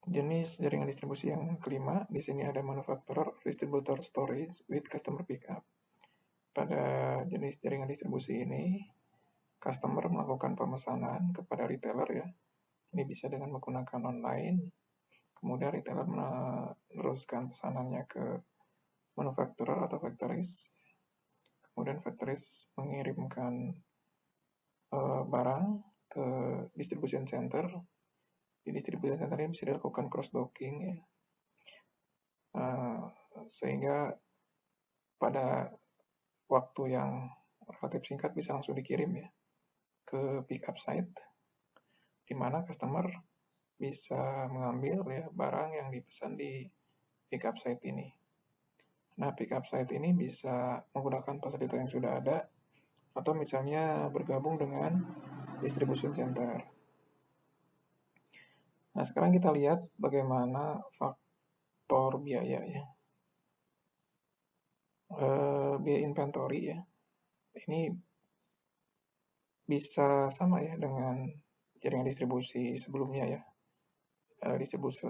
Jenis jaringan distribusi yang kelima, di sini ada manufacturer, distributor, storage with customer pickup. Pada jenis jaringan distribusi ini, customer melakukan pemesanan kepada retailer ya. Ini bisa dengan menggunakan online. Kemudian retailer meneruskan pesanannya ke manufacturer atau factories. Kemudian factories mengirimkan barang ke distribution center. Di distribution center ini bisa dilakukan cross docking ya. Sehingga pada waktu yang relatif singkat bisa langsung dikirim ya ke pick up site, di mana customer bisa mengambil ya barang yang dipesan di pick up site ini. Nah, pick up site ini bisa menggunakan fasilitas yang sudah ada atau misalnya bergabung dengan distribution center. Nah, sekarang kita lihat bagaimana faktor biaya ya. Biaya inventory ya. Ini bisa sama ya dengan jaringan distribusi sebelumnya ya.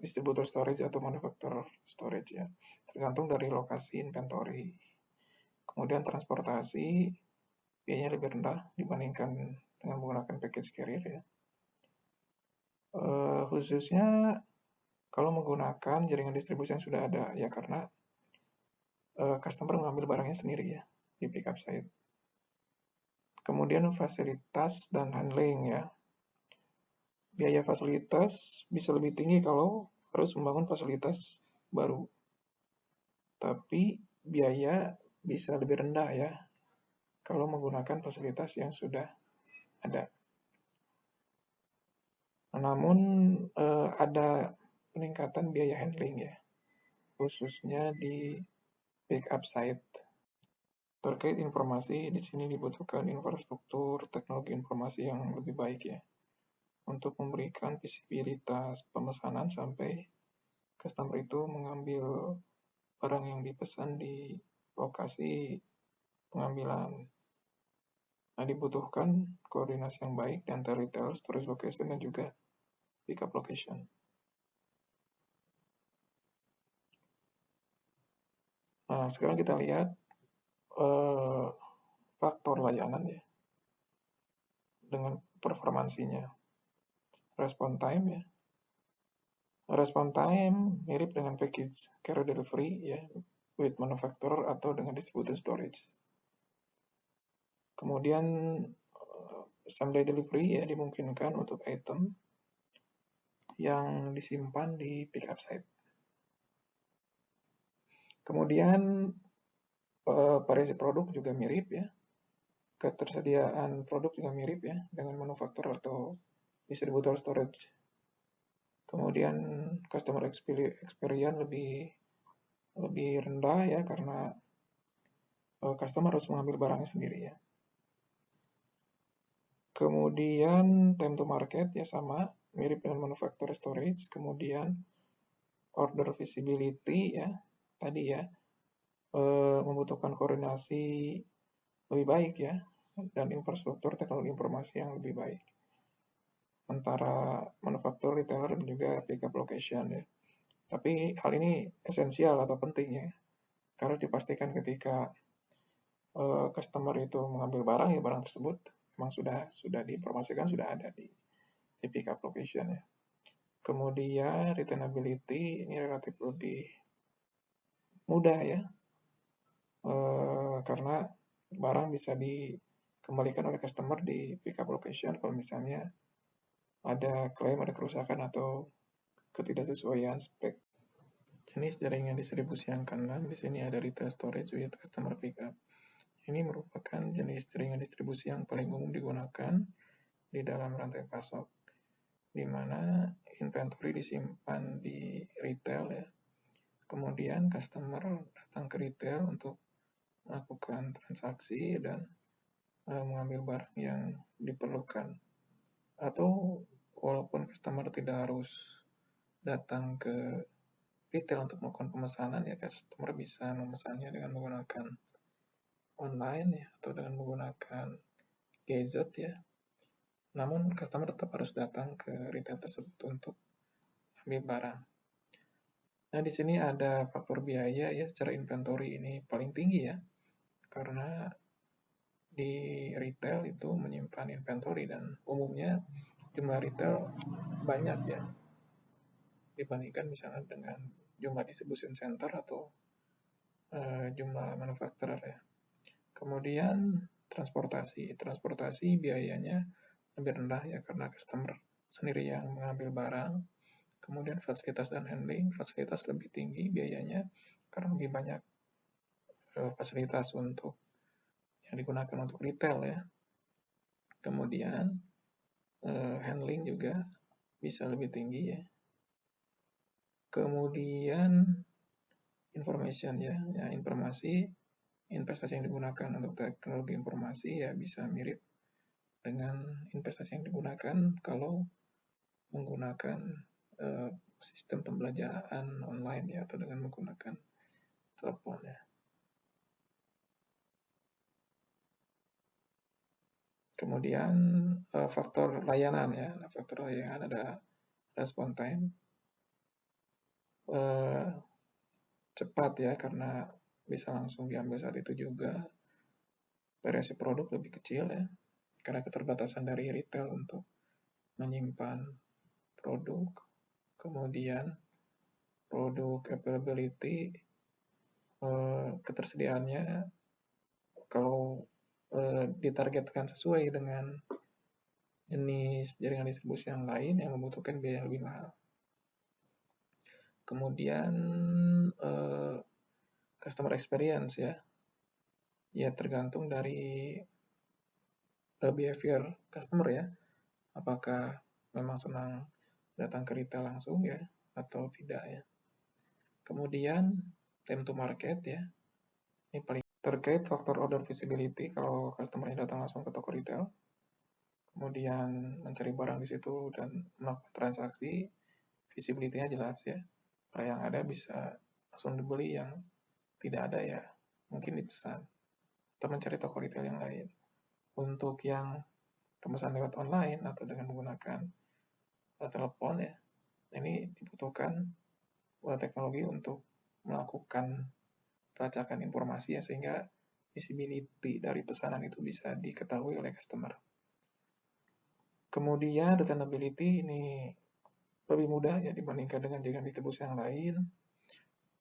Distributor storage atau manufacturer storage ya. Tergantung dari lokasi inventory. Kemudian transportasi biayanya lebih rendah dibandingkan dengan menggunakan package carrier ya. Khususnya kalau menggunakan jaringan distribusi yang sudah ada ya, karena customer mengambil barangnya sendiri ya di pick up site. Kemudian fasilitas dan handling ya. Biaya fasilitas bisa lebih tinggi kalau harus membangun fasilitas baru. Tapi biaya bisa lebih rendah ya kalau menggunakan fasilitas yang sudah ada. Namun ada peningkatan biaya handling ya, khususnya di pick up site. Terkait informasi, di sini dibutuhkan infrastruktur teknologi informasi yang lebih baik ya, untuk memberikan visibilitas pemesanan sampai customer itu mengambil barang yang dipesan di lokasi pengambilan. Nah, dibutuhkan koordinasi yang baik di antara retail, storage location, dan juga pickup location. Nah, sekarang kita lihat faktor layanan ya, dengan performansinya. Respon time ya. Respon time mirip dengan package carrier delivery ya, with manufacturer atau dengan distributed storage. Kemudian same day delivery ya, dimungkinkan untuk item yang disimpan di pick up site. Kemudian variasi produk juga mirip ya. Ketersediaan produk juga mirip ya dengan manufacturer atau distributor storage. Kemudian customer experience lebih rendah ya, karena customer harus mengambil barangnya sendiri ya. Kemudian time to market ya sama, mirip dengan manufacturer storage. Kemudian order visibility ya, tadi ya, membutuhkan koordinasi lebih baik ya, dan infrastruktur teknologi informasi yang lebih baik antara manufaktur, retailer, dan juga pickup location ya. Tapi hal ini esensial atau penting ya, karena dipastikan ketika customer itu mengambil barang ya, barang tersebut memang sudah diinformasikan, sudah ada di pickup location ya. Kemudian returnability ini relatif lebih mudah ya, karena barang bisa dikembalikan oleh customer di pickup location kalau misalnya ada klaim, ada kerusakan atau ketidaksesuaian spek. Jenis jaringan distribusi yang keenam, di sini ada retail storage with customer pickup. Ini merupakan jenis jaringan distribusi yang paling umum digunakan di dalam rantai pasok, di mana inventory disimpan di retail ya. Kemudian customer datang ke retail untuk melakukan transaksi dan mengambil barang yang diperlukan. Atau walaupun customer tidak harus datang ke retail untuk melakukan pemesanan ya, customer bisa memesannya dengan menggunakan online ya, atau dengan menggunakan gadget ya. Namun customer tetap harus datang ke retail tersebut untuk ambil barang. Nah, di sini ada faktor biaya ya, secara inventory ini paling tinggi ya, karena di retail itu menyimpan inventory dan umumnya jumlah retail banyak ya, dibandingkan misalnya dengan jumlah distribution center atau jumlah manufacturer ya. Kemudian transportasi biayanya lebih rendah ya karena customer sendiri yang mengambil barang. Kemudian fasilitas dan handling, fasilitas lebih tinggi biayanya karena lebih banyak fasilitas untuk yang digunakan untuk retail ya. Kemudian handling juga bisa lebih tinggi ya. Kemudian information ya, informasi, investasi yang digunakan untuk teknologi informasi ya bisa mirip dengan investasi yang digunakan kalau menggunakan sistem pembelajaran online ya atau dengan menggunakan telepon ya. Kemudian faktor layanan ya, faktor layanan ada respon time, cepat ya karena bisa langsung diambil saat itu juga. Variasi produk lebih kecil ya, karena keterbatasan dari retail untuk menyimpan produk. Kemudian produk availability, ketersediaannya kalau ditargetkan sesuai dengan jenis jaringan distribusi yang lain yang membutuhkan biaya yang lebih mahal. Kemudian customer experience ya, ya tergantung dari behavior customer ya, apakah memang senang datang ke retail langsung ya atau tidak ya. Kemudian time to market ya, ini paling terkait faktor order visibility kalau customer datang langsung ke toko retail, kemudian mencari barang di situ dan melakukan transaksi, visibility-nya jelas ya. Kalau yang ada bisa langsung dibeli, yang tidak ada ya mungkin dipesan atau mencari toko retail yang lain. Untuk yang pemesan lewat online atau dengan menggunakan telepon ya, ini dibutuhkan teknologi untuk melakukan pelacakan informasi ya, sehingga visibility dari pesanan itu bisa diketahui oleh customer. Kemudian returnability ini lebih mudah ya dibandingkan dengan jaringan distribusi yang lain,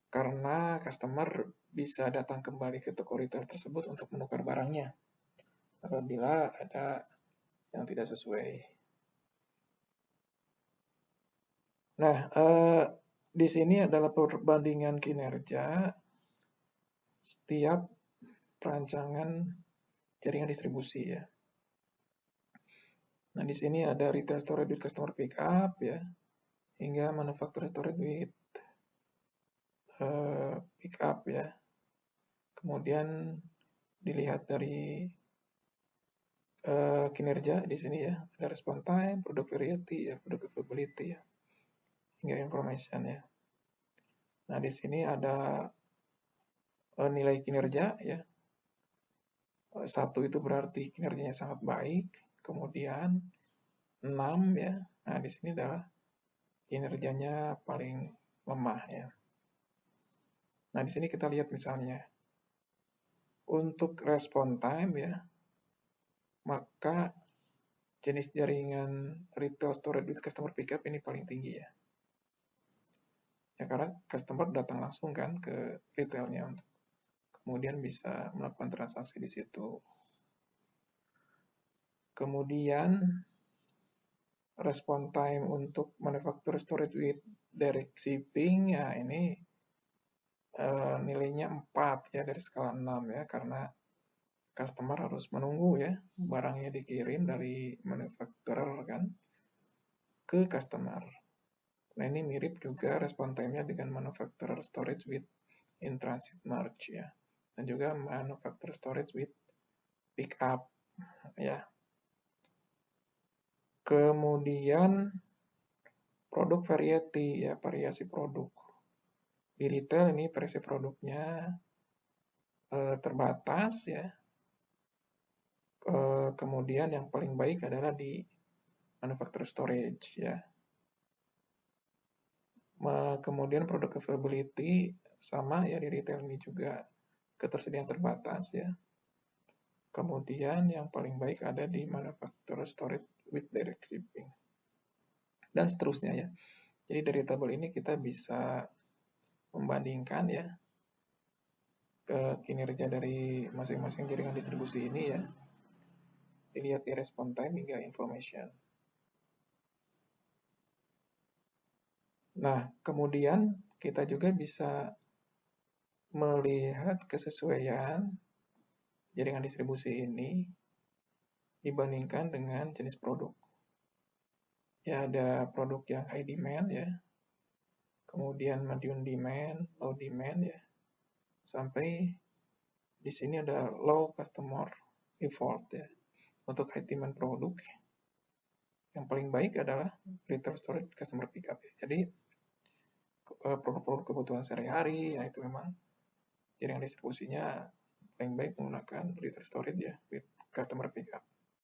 karena customer bisa datang kembali ke toko retail tersebut untuk menukar barangnya apabila ada yang tidak sesuai. Nah, di sini adalah perbandingan kinerja setiap perancangan jaringan distribusi ya. Nah, di sini ada retail storage with customer pickup ya, hingga manufacturer storage with pickup ya. Kemudian dilihat dari kinerja di sini ya, ada response time, product variety ya, product availability ya, hingga information ya. Nah, di sini ada nilai kinerja ya. 1 itu berarti kinerjanya sangat baik, kemudian 6 ya. Nah, di sini adalah kinerjanya paling lemah ya. Nah, di sini kita lihat misalnya untuk respon time ya, maka jenis jaringan retail storage with customer pickup ini paling tinggi ya. Ya karena customer datang langsung kan ke retailnya untuk kemudian bisa melakukan transaksi di situ. Kemudian respon time untuk manufacturer storage with direct shipping ya ini nilainya 4 ya dari skala 6 ya, karena customer harus menunggu ya barangnya dikirim dari manufacturer kan ke customer. Nah, ini mirip juga respon time-nya dengan manufacturer storage with in transit merge ya, dan juga manufacturer storage with pick up ya. Kemudian produk variety ya, variasi produk. Di retail ini variasi produknya terbatas ya. Kemudian yang paling baik adalah di manufacturer storage ya. Kemudian produk availability sama ya di retail ini juga ketersediaan terbatas ya. Kemudian yang paling baik ada di manufacturer storage with direct shipping. Dan seterusnya ya. Jadi dari tabel ini kita bisa membandingkan ya ke kinerja dari masing-masing jaringan distribusi ini ya. Dilihat di respon time hingga information. Nah, kemudian kita juga bisa melihat kesesuaian jaringan distribusi ini dibandingkan dengan jenis produk. Ya, ada produk yang high demand ya, kemudian medium demand, low demand ya, sampai di sini ada low customer effort ya. Untuk high demand produk, yang paling baik adalah retail storage customer pickup ya. Jadi produk-produk kebutuhan sehari-hari, ya itu memang jaringan distribusinya paling baik menggunakan retail storage ya, with customer pickup.